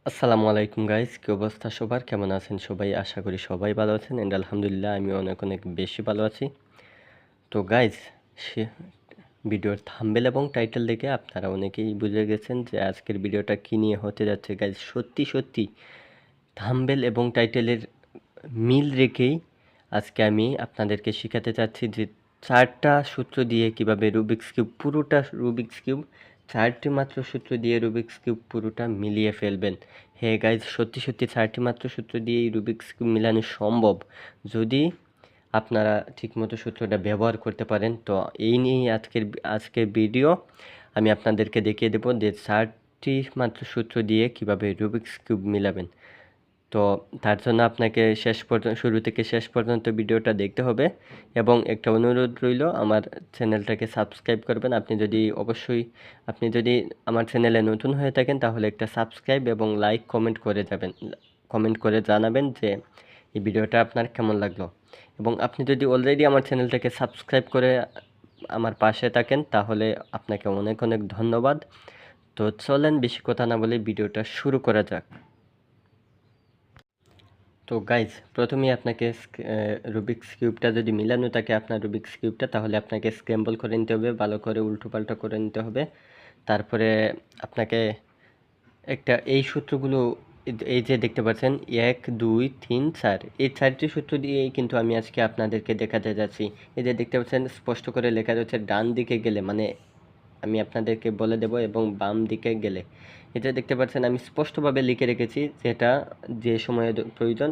আসসালামু আলাইকুম গাইস, কি অবস্থা সবার? কেমন আছেন সবাই? আশা করি সবাই ভালো আছেন এন্ড আলহামদুলিল্লাহ আমি অনেক অনেক বেশি ভালো আছি। তো গাইস, ভিডিওর থাম্বনেল এবং টাইটেল দেখে আপনারা অনেকেই বুঝে গেছেন যে আজকের ভিডিওটা কী নিয়ে হতে যাচ্ছে। গাইস, সত্যি সত্যি থাম্বনেল এবং টাইটেলের মিল রেখেই আজকে আমি আপনাদেরকে শেখাতে চাচ্ছি যে 4টা সূত্র দিয়ে কিভাবে রুবিক্স কিউব পুরোটা রুবিক্স কিউব 4টি মাত্র সূত্র দিয়ে রুবিক্স কিউব পুরোটা মিলিয়ে ফেলবেন। হ্যাঁ গাইজ, সত্যি সত্যি 4টি মাত্র সূত্র দিয়ে এই রুবিক্স কিউব মিলানো সম্ভব যদি আপনারা ঠিকমতো সূত্রটা ব্যবহার করতে পারেন। তো এই নিয়েই আজকের ভিডিও। আমি আপনাদেরকে দেখিয়ে দেবো যে 4টি মাত্র সূত্র দিয়ে কিভাবে রুবিক্স কিউব মিলাবেন। তো তার জন্য আপনাকে শুরু থেকে শেষ পর্যন্ত ভিডিওটা দেখতে হবে এবং একটা অনুরোধ রইল, আমার চ্যানেলটাকে সাবস্ক্রাইব করবেন। আপনি যদি আমার চ্যানেলে নতুন হয়ে থাকেন তাহলে একটা সাবস্ক্রাইব এবং লাইক কমেন্ট করে জানাবেন যে এই ভিডিওটা আপনার কেমন লাগলো। এবং আপনি যদি অলরেডি আমার চ্যানেলটাকে সাবস্ক্রাইব করে আমার পাশে থাকেন তাহলে আপনাকে অনেক অনেক ধন্যবাদ। তো চলেন বেশি কথা না বলে ভিডিওটা শুরু করা যাক। তো গাইজ, প্রথমেই আপনাকে রুবিক্স কিউবটা যদি মিলানো থাকে আপনার রুবিক্স কিউবটা, তাহলে আপনাকে স্ক্র্যাম্বল করে নিতে হবে, ভালো করে উল্টোপাল্টা করে নিতে হবে। তারপরে আপনাকে এই সূত্রগুলো, এই যে দেখতে পাচ্ছেন 1 2 3 4, এই 4টি সূত্র দিয়েই কিন্তু আমি আজকে আপনাদেরকে দেখাতে যাচ্ছি। এই যে দেখতে পাচ্ছেন স্পষ্ট করে লেখা রয়েছে ডান দিকে গেলে, মানে আমি আপনাদেরকে বলে দেব, এবং বাম দিকে গেলে। এটা দেখতে পাচ্ছেন আমি স্পষ্টভাবে লিখে রেখেছি, যেটা যে সময়ে প্রয়োজন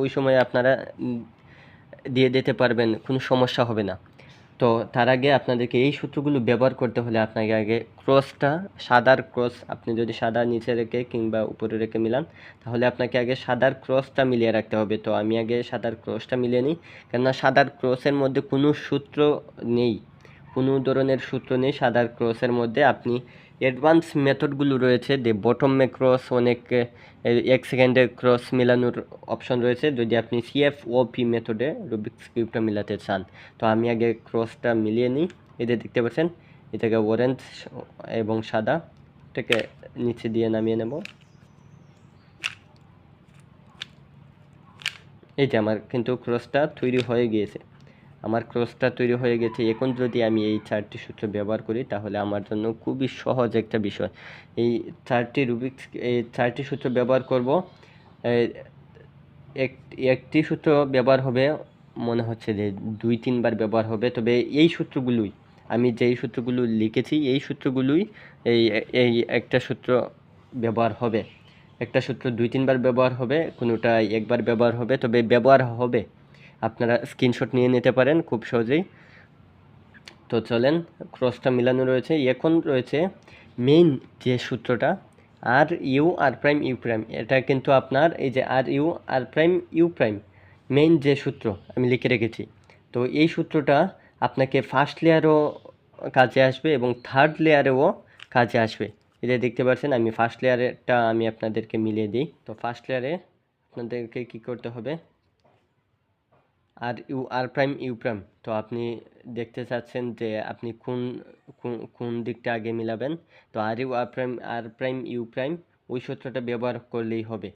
ওই সময়ে আপনারা দিয়ে দিতে পারবেন, কোনো সমস্যা হবে না। তো তার আগে আপনাদেরকে এই সূত্রগুলো ব্যবহার করতে হলে আপনাকে আগে সাদার ক্রস, আপনি যদি সাদা নিচে রেখে কিংবা উপরে রেখে মিলান তাহলে আপনাকে আগে সাদার ক্রসটা মিলিয়ে রাখতে হবে। তো আমি আগে সাদার ক্রসটা মিলিয়ে নিই, কেননা সাদার ক্রসের মধ্যে কোনো ধরনের সূত্র নেই সাদার ক্রসের মধ্যে। আপনি অ্যাডভান্স মেথডগুলো রয়েছে, যে বটম মে ক্রস, অনেক 1 সেকেন্ডের ক্রস মেলানোর অপশন রয়েছে যদি আপনি CFOP মেথডে রুবিক্স কিউবটা মিলাতে চান। তো আমি আগে ক্রসটা মিলিয়ে নিই। এতে দেখতে পাচ্ছেন এটাকে অরেঞ্জ এবং সাদা, এটাকে নিচে দিয়ে নামিয়ে নেব। এই যে আমার কিন্তু ক্রসটা তৈরি হয়ে গিয়েছে। এখন যদি আমি এই 4টি সূত্র ব্যবহার করি তাহলে আমার জন্য খুবই সহজ একটা বিষয়। এই 4টি সূত্র ব্যবহার করব। একটি সূত্র ব্যবহার হবে, মনে হচ্ছে যে 2-3 বার ব্যবহার হবে, তবে আমি যেই সূত্রগুলো লিখেছি এই সূত্রগুলোই এই এই একটা সূত্র ব্যবহার হবে। একটা সূত্র 2-3 বার ব্যবহার হবে, কোনোটা একবার ব্যবহার হবে, তবে ব্যবহার হবে। আপনারা স্ক্রিনশট নিয়ে নিতে পারেন খুব সহজেই। তো চলেন, ক্রসটা মিলানো রয়েছে। এখন রয়েছে মেইন যে সূত্রটা, আর প্রাইম ইউ প্রাইম, এটা কিন্তু আপনার এই যে আর প্রাইম ইউ প্রাইম মেইন যে সূত্র আমি লিখে রেখেছি। তো এই সূত্রটা আপনাকে ফার্স্ট লেয়ারও কাজে আসবে এবং থার্ড লেয়ারেও কাজে আসবে। এই যে দেখতে পাচ্ছেন আমি ফার্স্ট লেয়ারেরটা আমি আপনাদেরকে মিলিয়ে দিই। তো ফার্স্ট লেয়ারে আপনাদেরকে কী করতে হবে, আর প্রাইম ইউ প্রাইম। তো আপনি দেখতে চাচ্ছেন যে আপনি কোন দিকটা আগে মিলাবেন। তো আর প্রাইম ইউ প্রাইম ওই সূত্রটা ব্যবহার করলেই হবে।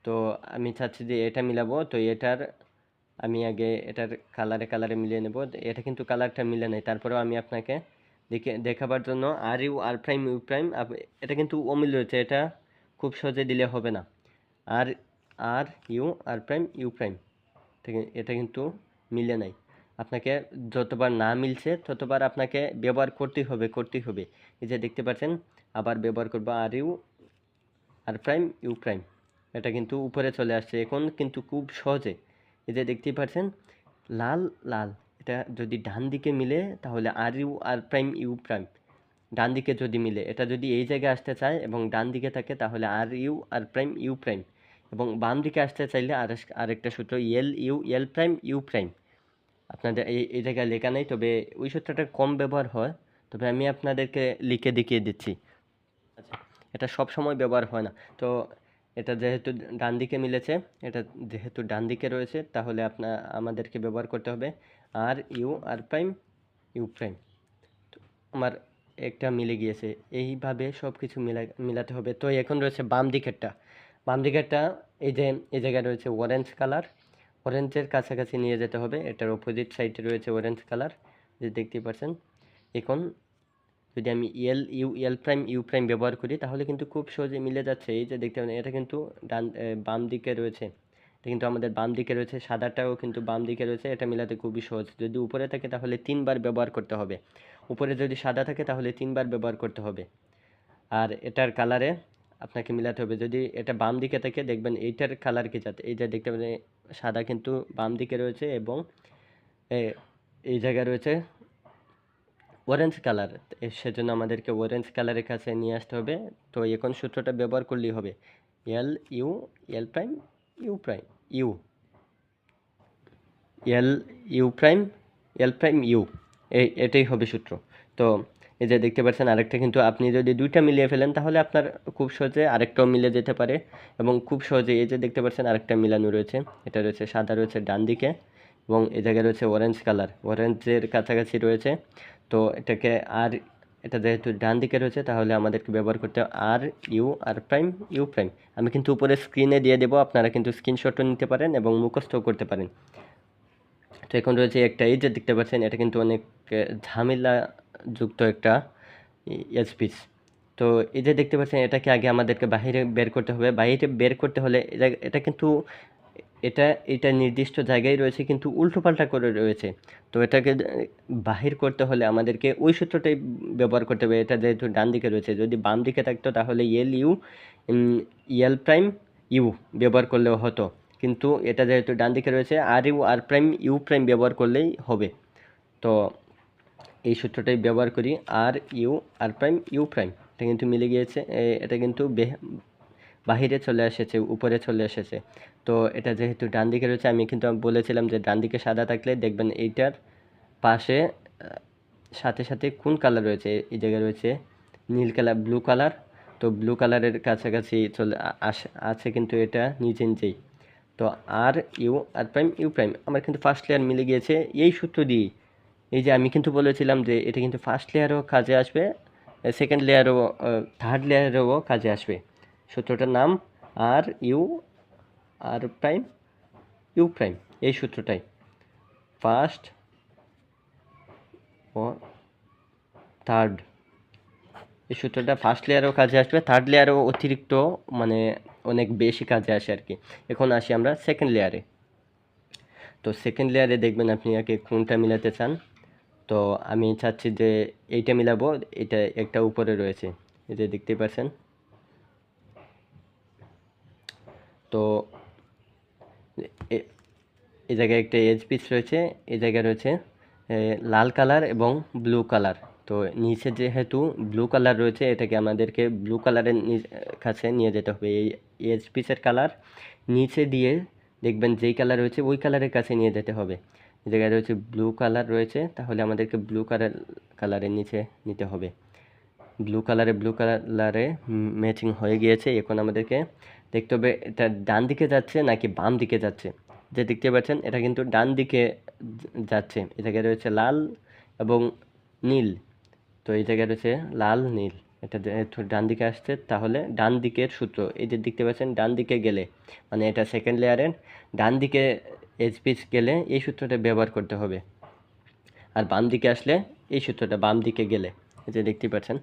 তো আমি চাচ্ছি যে এটা মিলাবো, তো আমি আগে এটার কালারে মিলিয়ে নেব। এটা কিন্তু কালারটা মিলে নাই, তারপরেও আমি আপনাকে দেখাবার জন্য আর প্রাইম ইউ প্রাইম, এটা কিন্তু অমিল রয়েছে, এটা খুব সহজে দিলে হবে না। আর আর প্রাইম ইউ প্রাইম এটা কিন্তু মিলে নাই। আপনাকে যতবার না মিলছে ততবার আপনাকে ব্যবহার করতেই হবে। এই যে দেখতে পাচ্ছেন আবার ব্যবহার করবো আর প্রাইম ইউ প্রাইম, এটা কিন্তু উপরে চলে আসছে এখন কিন্তু খুব সহজে। এই যে দেখতেই পাচ্ছেন লাল লাল, এটা যদি ডান দিকে মিলে তাহলে আর প্রাইম ইউ প্রাইম, ডান দিকে যদি মিলে, এটা যদি এই জায়গায় আসতে চায় এবং ডান দিকে থাকে তাহলে আর প্রাইম ইউ প্রাইম, এবং বাম দিকে আসতে চাইলে আরেকটা সূত্র এল প্রাইম ইউ প্রাইম। আপনাদের এই জায়গায় লেখা নেই, তবে ওই সূত্রটা কম ব্যবহার হয়, তবে আমি আপনাদেরকে লিখে দেখিয়ে দিচ্ছি। আচ্ছা, এটা সব সময় ব্যবহার হয় না। তো এটা যেহেতু ডান দিকে মিলেছে, এটা যেহেতু ডান দিকে রয়েছে, তাহলে আমাদেরকে ব্যবহার করতে হবে আর প্রাইম ইউ প্রাইম। আমার একটা মিলে গিয়েছে, এইভাবে সব কিছু মিলাতে হবে। তো এখন রয়েছে বাম দিকেরটা, বাম দিকেরটা এই যে এই জায়গায় রয়েছে অরেঞ্জ কালার, অরেঞ্জের কাছাকাছি নিয়ে যেতে হবে। এটার অপোজিট সাইডে রয়েছে অরেঞ্জ কালার, যে দেখতেই পাচ্ছেন। এখন যদি আমি এল প্রাইম ইউ প্রাইম ব্যবহার করি তাহলে কিন্তু খুব সহজে মিলে যাচ্ছে। এই যে দেখতে পাচ্ছেন এটা কিন্তু বাম দিকে রয়েছে, এটা কিন্তু আমাদের বাম দিকে রয়েছে, সাদাটাও কিন্তু বাম দিকে রয়েছে। এটা মিলাতে খুবই সহজ। যদি উপরে থাকে তাহলে 3বার ব্যবহার করতে হবে, উপরে যদি সাদা থাকে তাহলে 3বার ব্যবহার করতে হবে। আর এটার কালারে আপনাকে মিলাতে হবে। যদি এটা বাম দিকে থাকে দেখবেন এইটার কালার কি যাতে, এই যে দেখতে পাচ্ছেন সাদা কিন্তু বাম দিকে রয়েছে এবং এই জায়গায় রয়েছে অরেঞ্জ কালার, সেজন্য আমাদেরকে অরেঞ্জ কালারের কাছে নিয়ে আসতে হবে। তো এখন সূত্রটা ব্যবহার করলেই হবে, L U L prime U prime U L U prime L prime you, এটাই হবে সূত্র। তো এই যে দেখতে পাচ্ছেন আরেকটা, কিন্তু আপনি যদি দুইটা মিলিয়ে ফেলেন তাহলে আপনার খুব সহজে আরেকটাও মিলে যেতে পারে এবং খুব সহজে এই যে দেখতে পাচ্ছেন আরেকটা মিলানো রয়েছে। এটা রয়েছে সাদা রয়েছে ডান দিকে এবং এই জায়গায় রয়েছে অরেঞ্জ কালার, অরেঞ্জের কাছাকাছি রয়েছে। তো এটাকে আর এটা যেহেতু ডান দিকে রয়েছে তাহলে আমাদেরকে ব্যবহার করতে হবে আর প্রাইম ইউ প্রাইম। আমি কিন্তু উপরে স্ক্রিনে দিয়ে দেবো, আপনারা কিন্তু স্ক্রিনশটও নিতে পারেন এবং মুখস্থও করতে পারেন। তো এখন রয়েছে একটা, এই যে দেখতে পাচ্ছেন এটা কিন্তু অনেক ঝামেলাযুক্ত একটা স্পিচ। তো এই যে দেখতে পাচ্ছেন এটাকে আগে আমাদেরকে বাইরে বের করতে হবে। বাইরে বের করতে হলে এটা কিন্তু এটা নির্দিষ্ট জায়গায় রয়েছে কিন্তু উল্টোপাল্টা করে রয়েছে। তো এটাকে বাহির করতে হলে আমাদেরকে ওই সূত্রটাই ব্যবহার করতে হবে। এটা যেহেতু ডান দিকে রয়েছে, যদি বাম দিকে থাকতো তাহলে এল প্রাইম ইউ ব্যবহার করলেও হতো, কিন্তু এটা যেহেতু ডান দিকে রয়েছে আর প্রাইম ইউ প্রাইম ব্যবহার করলেই হবে। তো এই সূত্রটাই ব্যবহার করি, আর প্রাইম ইউ প্রাইম, এটা কিন্তু মিলে গিয়েছে। এটা কিন্তু বাহিরে চলে এসেছে, উপরে চলে এসেছে। তো এটা যেহেতু ডান দিকে রয়েছে, আমি কিন্তু বলেছিলাম যে ডান দিকে সাদা থাকলে দেখবেন এইটার পাশে সাথে সাথে কোন কালার রয়েছে, এই জায়গায় রয়েছে নীল কালার, ব্লু কালার। তো ব্লু কালারের কাছাকাছি চলে আছে কিন্তু এটা নিজে নিজেই। তো আর প্রাইম ইউ প্রাইম আমার কিন্তু ফার্স্ট লেয়ার মিলে গিয়েছে এই সূত্র দিয়েই। এই যে আমি কিন্তু বলেছিলাম যে এটা কিন্তু ফার্স্ট লেয়ারও কাজে আসবে, সেকেন্ড লেয়ারও, থার্ড লেয়ারেও কাজে আসবে। সূত্রটার নাম আর প্রাইম ইউ প্রাইম, এই সূত্রটাই ফার্স্ট ও থার্ড, এই সূত্রটা ফার্স্ট লেয়ারও কাজে আসবে, থার্ড লেয়ারও অতিরিক্ত মানে অনেক বেশি কাজে আসে আর কি। এখন আসি আমরা সেকেন্ড লেয়ারে। তো সেকেন্ড লেয়ারে দেখবেন আপনি আগে কোনটা মিলাতে চান। তো আমি চাচ্ছি যে এইটা মিলাবো, এটা একটা উপরে রয়েছে, এই যে দেখতে পাচ্ছেন। তো এই জায়গায় একটা এজ পিস রয়েছে, এই জায়গায় রয়েছে লাল কালার এবং ব্লু কালার। তো নিচে যেহেতু ব্লু কালার রয়েছে এটাকে আমাদেরকে ব্লু কালারের কাছে নিয়ে যেতে হবে। এই এজ পিসের কালার নিচে দিয়ে দেখবেন যেই কালার রয়েছে ওই কালারের কাছে নিয়ে যেতে হবে। এই জায়গায় রয়েছে ব্লু কালার রয়েছে, তাহলে আমাদেরকে ব্লু কালারের নিচে নিতে হবে। ব্লু কালারে ম্যাচিং হয়ে গিয়েছে। এখন আমাদেরকে দেখতে হবে এটা ডান দিকে যাচ্ছে নাকি বাম দিকে যাচ্ছে। যে দেখতে পাচ্ছেন এটা কিন্তু ডান দিকে যাচ্ছে, এই জায়গায় রয়েছে লাল এবং নীল। তো এই জায়গায় রয়েছে লাল নীল, এটা যেহেতু ডান দিকে আসছে তাহলে ডান দিকের সূত্র, এই যে দেখতে পাচ্ছেন ডান দিকে গেলে মানে এটা সেকেন্ড লেয়ারের ডান দিকে এজ পিস গেলে এই সূত্রটা ব্যবহার করতে হবে। আর বাম দিকে আসলে এই সূত্রটা বাম দিকে গেলে, এই যে দেখতে পাচ্ছেন।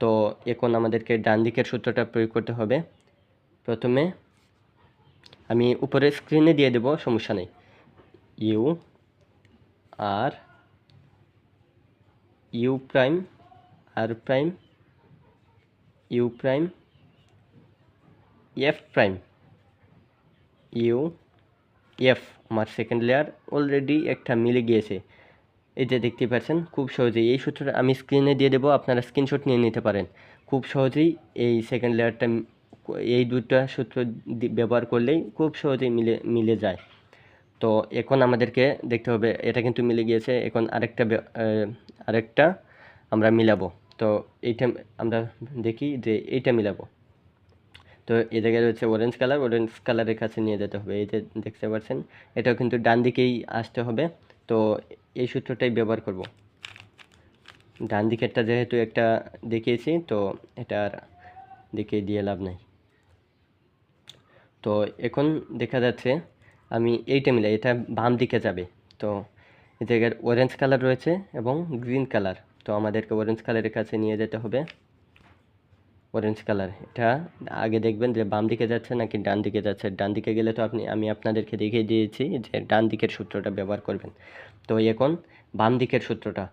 তো এখন আমাদেরকে ডান দিকের সূত্রটা প্রয়োগ করতে হবে। প্রথমে আমি উপরে স্ক্রিনে দিয়ে দেব, সমস্যা নেই। U prime R prime U prime F prime U F, আমার সেকেন্ড লেয়ার অলরেডি একটা মিলে গিয়েছে। এই যে দেখতে পাচ্ছেন খুব সহজেই এই সূত্রটা আমি স্ক্রিনে দিয়ে দেবো, আপনারা স্ক্রিনশট নিয়ে নিতে পারেন। খুব সহজেই এই সেকেন্ড লেয়ারটা, এই দুটো সূত্র ব্যবহার করলেই খুব সহজেই মিলে যায়। তো এখন আমাদেরকে দেখতে হবে এটা কিন্তু মিলে গিয়েছে। এখন আরেকটা আমরা মিলাবো। তো এইটা আমরা দেখি যে এইটা মিলাবো। তো এই জায়গায় রয়েছে অরেঞ্জ কালারের কাছে নিয়ে যেতে হবে। এই যে দেখতে পাচ্ছেন এটাও কিন্তু ডান দিকেই আসতে হবে। তো এই সূত্রটাই ব্যবহার করব। ডান দিকেরটা যেহেতু একটা দেখিয়েছি তো এটা আর দেখিয়ে দিয়ে লাভ নাই। তো এখন দেখা যাচ্ছে আমি এইটা মিলাই, এটা বাম দিকে যাবে। তো এই জায়গার অরেঞ্জ কালার রয়েছে এবং গ্রিন কালার, তো আমাদেরকে অরেঞ্জ কালারের কাছে নিয়ে যেতে হবে। অরেঞ্জ কালার, এটা আগে দেখবেন যে বাম দিকে যাচ্ছে নাকি ডান দিকে যাচ্ছে। ডান দিকে গেলে তো আমি আপনাদেরকে দেখিয়ে দিয়েছি যে ডান দিকের সূত্রটা ব্যবহার করবেন। তো এখন বাম দিকের সূত্রটা,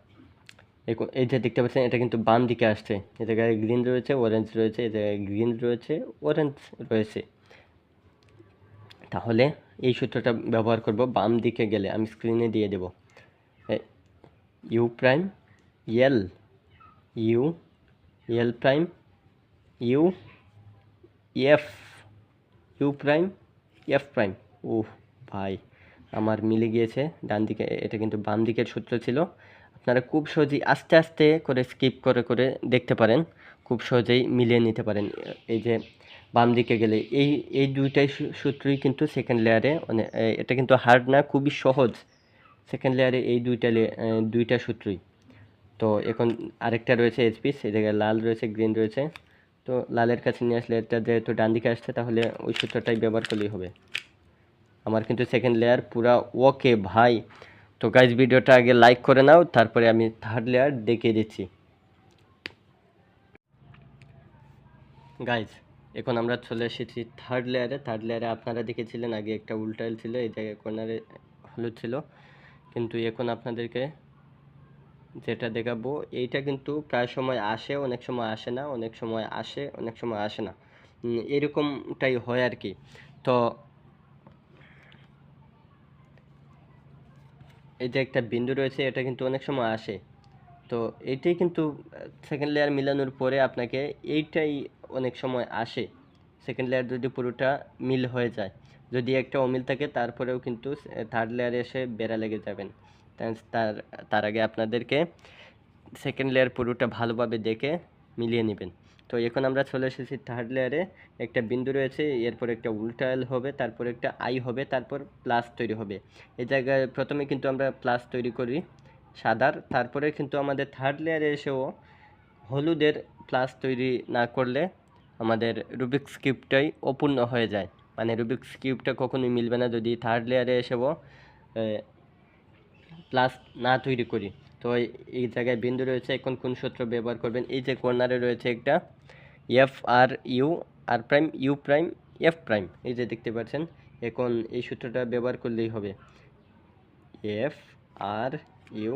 এই যে দেখতে পাচ্ছেন এটা কিন্তু বাম দিকে আসছে। এই জায়গায় গ্রিন রয়েছে, অরেঞ্জ রয়েছে, এই জায়গায় গ্রিন রয়েছে, অরেঞ্জ রয়েছে। তাহলে এই সূত্রটা ব্যবহার করব বাম দিকে গেলে। আমি স্ক্রিনে দিয়ে দেব U prime L, U L prime, U F, U prime F prime. ওহ ভাই, আমার মিলে গিয়েছে ডান দিকে, এটা কিন্তু বাম দিকের সূত্র ছিল। আপনারা খুব সহজেই আস্তে আস্তে করে স্কিপ করে করে দেখতে পারেন, খুব সহজেই মিলিয়ে নিতে পারেন। এই যে বাম দিকে গেলে এই এই দুইটাই সূত্রই কিন্তু সেকেন্ড লেয়ারে, মানে এটা কিন্তু হার্ড না, খুবই সহজ। সেকেন্ড লেয়ারে এই দুইটা সূত্রই। তো এখন আরেকটা রয়েছে এইচপিস, এই জায়গায় লাল রয়েছে, গ্রিন রয়েছে। তো লালের কাছে নিয়ে আসলে এটা যেহেতু ডান দিকে আসছে, তাহলে ওই সূত্রটাই ব্যবহার করলেই হবে। আমার কিন্তু সেকেন্ড লেয়ার পুরা ওকে ভাই। তো গাইজ ভিডিওটা আগে লাইক করে নাও, তারপরে আমি থার্ড লেয়ার দেখিয়ে দিচ্ছি। গাইজ এখন আমরা চলে এসেছি থার্ড লেয়ারে। থার্ড লেয়ারে আপনারা দেখেছিলেন আগে একটা উল্টাইল ছিল, এই জায়গায় কর্নারে হলুদ ছিল, কিন্তু এখন আপনাদেরকে যেটা দেখাবো এইটা কিন্তু প্রায় সময় আসে, অনেক সময় আসে না, অনেক সময় আসে, অনেক সময় আসে না, এরকমটাই হয় আর কি। তো এই যে একটা বিন্দু রয়েছে, এটা কিন্তু অনেক সময় আসে। তো এইটাই কিন্তু সেকেন্ড লেয়ার মিলানোর পরে আপনাকে এইটাই অনেক সময় আসে। সেকেন্ড লেয়ার যদি পুরোটা মিল হয়ে যায়, যদি একটা অমিল থাকে তারপরেও কিন্তু থার্ড লেয়ারে এসে বেড়া লেগে যাবেন। তার তার আগে আপনাদেরকে সেকেন্ড লেয়ার পুরোটা ভালোভাবে দেখে মিলিয়ে নেবেন। তো এখন আমরা চলে এসেছি থার্ড লেয়ারে। একটা বিন্দু রয়েছে, এরপর একটা উল্টা এল হবে, তারপর একটা আই হবে, তারপর প্লাস তৈরি হবে। এই জায়গায় প্রথমে কিন্তু আমরা প্লাস তৈরি করি সাদার, তারপরে কিন্তু আমাদের থার্ড লেয়ারে এসেও হলুদের প্লাস তৈরি না করলে আমাদের রুবিক্স কিউবটাই অপূর্ণ হয়ে যায়। মানে রুবিক্স কিউবটা কখনোই মিলবে না যদি থার্ড লেয়ারে এসেও প্লাস না তৈরি করি। তো এই জায়গায় বিন্দু রয়েছে, এখন কোন সূত্র ব্যবহার করবেন? এই যে কর্নারে রয়েছে একটা F R U R prime U prime F prime, এই যে দেখতে পাচ্ছেন। এখন এই সূত্রটা ব্যবহার করলেই হবে F R U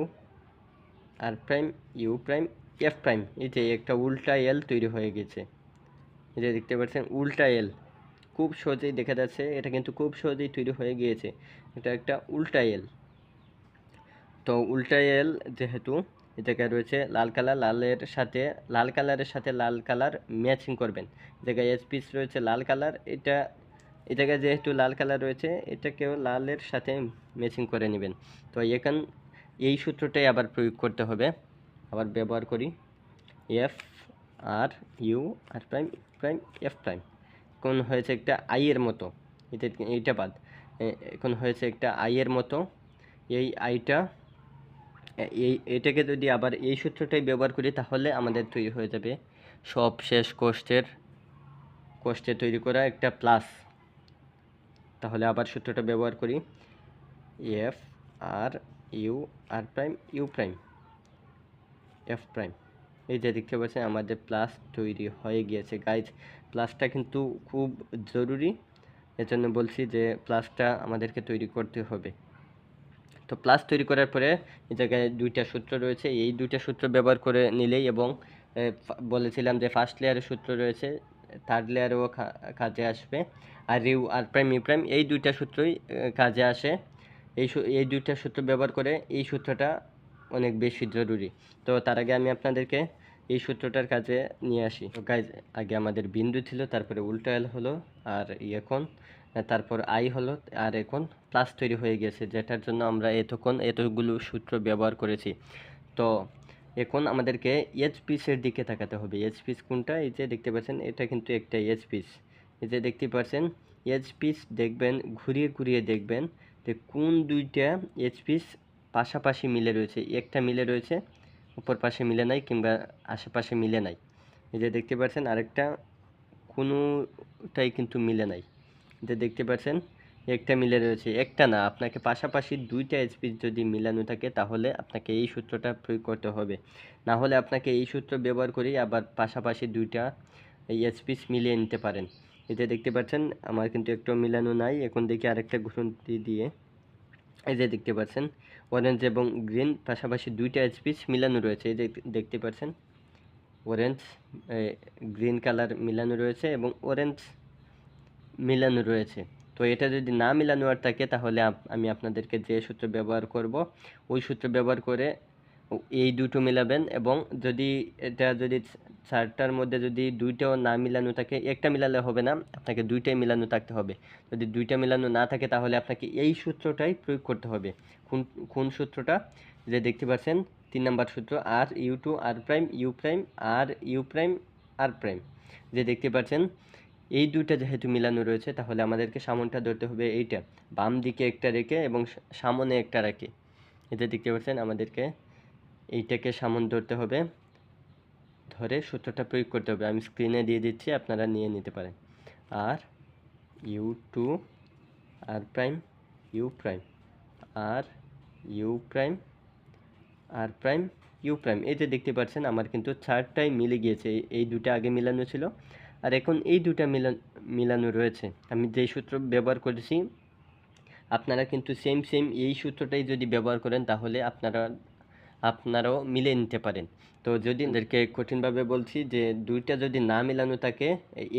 R prime U prime F prime. এই যে একটা উল্টা এল তৈরি হয়ে গেছে, এই যে দেখতে পাচ্ছেন উল্টা এল, খুব সহজেই দেখা যাচ্ছে। এটা কিন্তু খুব সহজেই তৈরি হয়ে গিয়েছে, এটা একটা উল্টা এল। তো উল্টা এল যেহেতু এ জায়গায় রয়েছে লাল কালার, লাল কালারের সাথে লাল কালার ম্যাচিং করবেন। জায়গায় এস পিস রয়েছে লাল কালার, এটা এই জায়গায় যেহেতু লাল কালার রয়েছে, এটাকেও লালের সাথে ম্যাচিং করে নেবেন। তো এই সূত্রটাই আবার প্রয়োগ করতে হবে। আবার ব্যবহার করি F R U R prime prime F prime. এখন হয়েছে একটা আইয়ের মতো, এইটা বাদ, এখন হয়েছে একটা আইয়ের মতো। এই আইটা এটাকে যদি আবার এই সূত্রটাই ব্যবহার করি, তাহলে আমাদের তৈরি হয়ে যাবে সব শেষ কোষ্ঠে তৈরি করা একটা প্লাস। তাহলে আবার সূত্রটা ব্যবহার করি F R U R prime U prime F prime. এই যে দেখতে পাচ্ছেন আমাদের প্লাস তৈরি হয়ে গিয়েছে গাইজ। প্লাসটা কিন্তু খুব জরুরি, এজন্য বলছি যে প্লাসটা আমাদেরকে তৈরি করতে হবে। তো প্লাস তৈরি করার পরে এই জায়গায় দুইটা সূত্র রয়েছে, এই দুইটা সূত্র ব্যবহার করে নিলেই, এবং বলেছিলাম যে ফার্স্ট লেয়ারের সূত্র রয়েছে, থার্ড লেয়ারেও কাজে আসবে। R U R prime U prime এই দুইটা সূত্রই কাজে আসে। এই দুইটা সূত্র ব্যবহার করে এই সূত্রটা অনেক বেশি জরুরি। তো তার আগে আমি আপনাদেরকে এই সূত্রটার কাজে নিয়ে আসি। তো গাইজ আগে আমাদের বিন্দু ছিল, তারপরে উল্টা এল হলো, আর এখন তারপর আই হলো, আর এখন প্লাস তৈরি হয়ে গেছে, যেটার জন্য আমরা এতগুলো সূত্র ব্যবহার করেছি। তো এখন আমাদেরকে এইচ পিসের দিকে তাকাতে হবে। এইচ পিস কোনটা? এই যে দেখতে পাচ্ছেন এটা কিন্তু একটা এইচ পিস। এই যে দেখতে পাচ্ছেন এইচ পিস, দেখবেন ঘুরিয়ে ঘুরিয়ে দেখবেন যে কোন দুইটা এইচ পিস পাশাপাশি মিলে রয়েছে। একটা মিলে রয়েছে, উপর পাশে মিলে নাই, কিংবা আশেপাশে মিলে নাই। এই যে দেখতে পাচ্ছেন আরেকটা কোনোটাই কিন্তু মিলে নাই। যে দেখতে পাচ্ছেন একটা মিলে রয়েছে, একটা না, আপনাকে পাশাপাশি দুইটা এসপিস যদি মিলানো থাকে তাহলে আপনাকে এই সূত্রটা প্রয়োগ করতে হবে। না হলে আপনাকে এই সূত্র ব্যবহার করেই আবার পাশাপাশি দুইটা এই এসপিস মিলিয়ে নিতে পারেন। এই যে দেখতে পাচ্ছেন আমার কিন্তু একটু মিলানো নাই। এখন দেখি আরেকটা ঘুষন্তি দিয়ে, এই যে দেখতে পাচ্ছেন অরেঞ্জ এবং গ্রিন পাশাপাশি দুইটা এসপিস মিলানো রয়েছে। এই যে দেখতে পাচ্ছেন অরেঞ্জ গ্রিন কালার মিলানো রয়েছে এবং অরেঞ্জ মিলানো রয়েছে। তো এটা যদি না মিলানো আর থাকে তাহলে আমি আপনাদেরকে যে সূত্র ব্যবহার করব ওই সূত্র ব্যবহার করে এই দুটো মিলাবেন। এবং যদি এটা যদি চারটার মধ্যে যদি দুইটাও না মিলানো থাকে, একটা মিলালে হবে না, আপনাকে দুইটাই মিলানো থাকতে হবে। যদি দুইটা মিলানো না থাকে তাহলে আপনাকে এই সূত্রটাই প্রয়োগ করতে হবে। কোন কোন সূত্রটা? যে দেখতে পাচ্ছেন 3 নাম্বার সূত্র, R U two R prime U prime R U prime R prime. যে দেখতে পাচ্ছেন এই দুইটা যেহেতু মিলানো রয়েছে তাহলে আমাদেরকে সামনটা ধরতে হবে এইটা, বাম দিকে একটা রেখে এবং সামনে একটা রেখে। এটা দেখতে পাচ্ছেন আমাদেরকে এইটাকে সামন ধরতে হবে, ধরে সূত্রটা প্রয়োগ করতে হবে। আমি স্ক্রিনে দিয়ে দিচ্ছি, আপনারা নিয়ে নিতে পারেন। R U two R prime U prime R U prime R prime U prime. এই যে দেখতে পাচ্ছেন আমার কিন্তু চারটাই মিলে গিয়েছে। এই দুটা আগে মিলানো ছিল আর এখন এই দুটা মিলানো রয়েছে। আমি যেই সূত্র ব্যবহার করেছি আপনারা কিন্তু সেম এই সূত্রটাই যদি ব্যবহার করেন তাহলে আপনারাও মিলে নিতে পারেন। তো যদি এদেরকে কঠিনভাবে বলছি যে দুইটা যদি না মিলানো থাকে,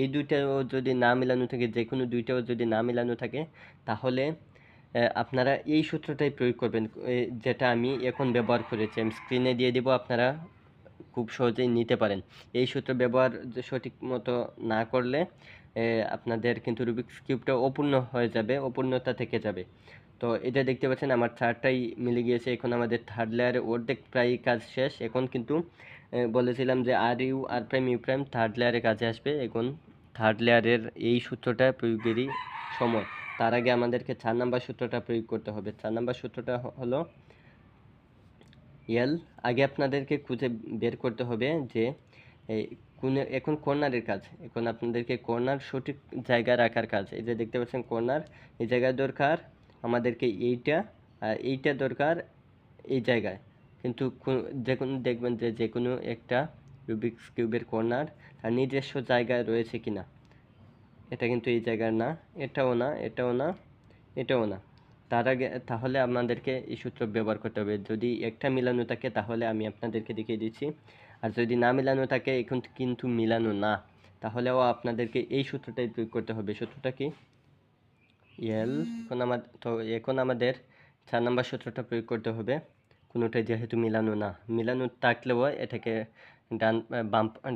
এই দুইটাও যদি না মিলানো থাকে, যে কোনো দুইটাও যদি না মিলানো থাকে তাহলে আপনারা এই সূত্রটাই প্রয়োগ করবেন, যেটা আমি এখন ব্যবহার করেছি। আমি স্ক্রিনে দিয়ে দেব, আপনারা খুব সহজেই নিতে পারেন। এই সূত্র ব্যবহার সঠিক মতো না করলে আপনাদের কিন্তু রুবিক্স কিউবটা অপূর্ণ হয়ে যাবে, অপূর্ণতা থেকে যাবে। তো এটা দেখতে পাচ্ছেন আমার চারটাই মিলে গিয়েছে। এখন আমাদের থার্ড লেয়ারে অর্ধেক প্রায় কাজ শেষ। এখন কিন্তু বলেছিলাম যে R U R prime U prime third লেয়ারে কাজে আসবে। এখন থার্ড লেয়ারের এই সূত্রটা প্রয়োগেরই সময়। তার আগে আমাদেরকে 4 নাম্বার সূত্রটা প্রয়োগ করতে হবে। 4 নাম্বার সূত্রটা হলো এল। আগে আপনাদেরকে খুঁজে বের করতে হবে যে এখন কর্নারের কাজ, এখন আপনাদেরকে কর্নার সঠিক জায়গায় রাখার কাজ। এই যে দেখতে পাচ্ছেন কর্নার এই জায়গায় দরকার আমাদেরকে, এইটা আর এইটা দরকার এই জায়গায়। কিন্তু দেখবেন যে কোনো একটা রুবিক্স কিউবের কর্নার তার নিজস্ব জায়গায় রয়েছে কিনা। এটা কিন্তু এই জায়গার না, এটাও না, এটাও না, এটাও না। তাহলে আমাদেরকে এই সূত্র ব্যবহার করতে হবে। যদি একটা মিলানো থাকে তাহলে আমি আপনাদেরকে দেখিয়ে দিচ্ছি, আর যদি না মিলানো থাকে, এখন কিন্তু মিলানো না, তাহলেও আপনাদেরকে এই সূত্রটাই প্রয়োগ করতে হবে। সূত্রটা কি? এল। এখন আমাদের 4 নাম্বার সূত্রটা প্রয়োগ করতে হবে। কোনোটাই যেহেতু মিলানো না, মিলানো থাকলেও এটাকে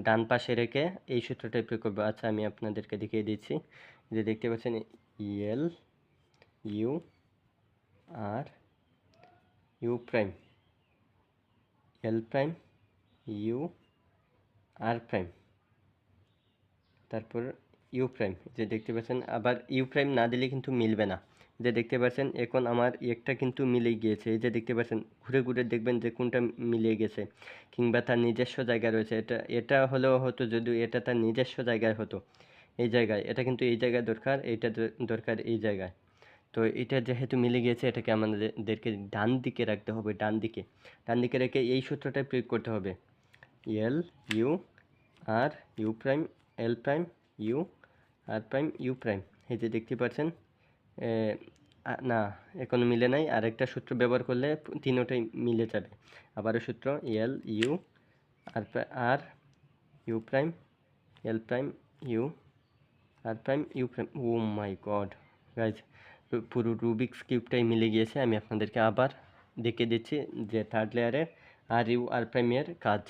ডান পাশে রেখে এই সূত্রটাই প্রয়োগ করবো। আচ্ছা আমি আপনাদেরকে দেখিয়ে দিচ্ছি। যে দেখতে পাচ্ছেন L U R U prime L prime U R prime, তারপর ইউ প্রাইম। যে দেখতে পাচ্ছেন আবার ইউ প্রাইম না দিলে কিন্তু মিলবে না। যে দেখতে পাচ্ছেন এখন আমার একটা কিন্তু মিলে গিয়েছে। এই যে দেখতে পাচ্ছেন ঘুরে ঘুরে দেখবেন যে কোনটা মিলে গেছে কিংবা তার নিজস্ব জায়গায় রয়েছে। এটা হলেও হতো যদি এটা তার নিজস্ব জায়গায় হতো, এই জায়গায়। এটা কিন্তু এই জায়গায় দরকার, এইটা দরকার এই জায়গায়। তো এটা যেহেতু মিলে গিয়েছে এটাকে আমাদেরকে ডান দিকে রাখতে হবে, ডান দিকে রেখে এই সূত্রটাই প্রয়োগ করতে হবে। L U R U prime L prime U R prime U prime. এই যে দেখতে পাচ্ছেন না, এখনো মিলে নাই। আরেকটা সূত্র ব্যবহার করলে তিনোটাই মিলে যাবে। আবারও সূত্র L U R U prime L prime U R prime U prime. Oh my God guys, পুরো রুবিক্স কিউবটাই মিলে গিয়েছে। আমি আপনাদেরকে আবার দেখিয়ে দিচ্ছি যে থার্ড লেয়ারের আর ইউ আর প্রাইমের কাজ।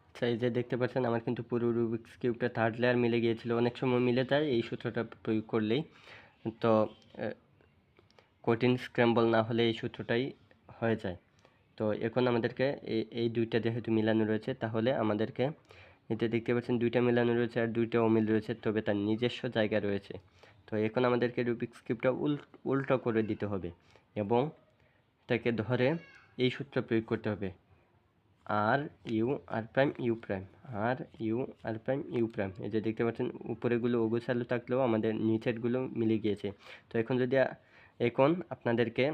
আচ্ছা এই যে দেখতে পাচ্ছেন আমার কিন্তু পুরো রুবিক্স কিউবটা থার্ড লেয়ার মিলে গিয়েছিল। অনেক সময় মিলে যায় এই সূত্রটা প্রয়োগ করলেই। তো কঠিন স্ক্র্যাম্বল না হলে এই সূত্রটাই হয়ে যায়। তো এখন আমাদেরকে এই দুইটা যেহেতু মিলানো রয়েছে তাহলে আমাদেরকে, এতে দেখতে পাচ্ছেন দুইটা মিলানো রয়েছে আর দুইটা অমিল রয়েছে, তবে তার নিজস্ব জায়গা রয়েছে। তো এখন আমাদেরকে রুবিক্স কিউবটা উল্টো করে দিতে হবে এবং এটাকে ধরে এই সূত্র প্রয়োগ করতে হবে। R U R prime U prime, R U R prime U prime. এই যে দেখতে পাচ্ছেন উপরেগুলো অগোছালো থাকলেও আমাদের নিচেরগুলো মিলে গিয়েছে। তো এখন আপনাদেরকে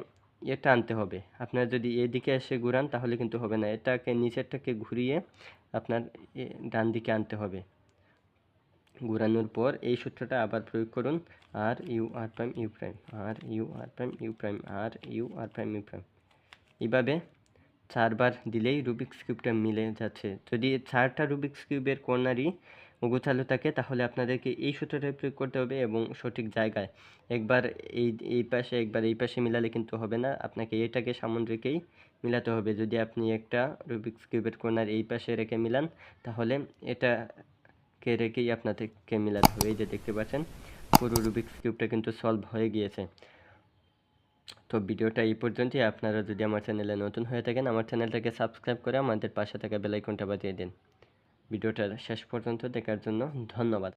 এটা আনতে হবে। আপনার যদি এদিকে এসে ঘুরান তাহলে কিন্তু হবে না, এটাকে নিচেরটাকে ঘুরিয়ে আপনার ডান দিকে আনতে হবে। ঘোরানোর পর এই সূত্রটা আবার প্রয়োগ করুন, R U R prime U prime, R U R prime U prime, R U R prime U prime. এইভাবে 4 বার দিলেই রুবিক্স কিউবটা মিলে যাচ্ছে। যদি 4টা রুবিক্স কিউবের কর্নারই অগোছালো থাকে তাহলে আপনাদেরকে এই সূত্রটা প্রয়োগ করতে হবে এবং সঠিক জায়গায় একবার এই পাশে একবার এই পাশে মিলালে কিন্তু হবে না, আপনাকে এটাকে সামনে রেখেই মিলাতে হবে। যদি আপনি একটা রুবিক্স কিউবের কর্নার এই পাশে রেখে মিলান তাহলে এটাকে রেখেই আপনাদেরকে মিলাতে হবে। এই যে দেখতে পাচ্ছেন পুরো রুবিক্স কিউবটা কিন্তু সলভ হয়ে গিয়েছে। তো ভিডিওটা এই পর্যন্তই। আপনারা যদি আমার চ্যানেলে নতুন হয়ে থাকেন আমার চ্যানেলটাকে সাবস্ক্রাইব করে আমাদের পাশে থাকা বেল আইকনটা বাজিয়ে দিন। ভিডিওটা শেষ পর্যন্ত দেখার জন্য ধন্যবাদ।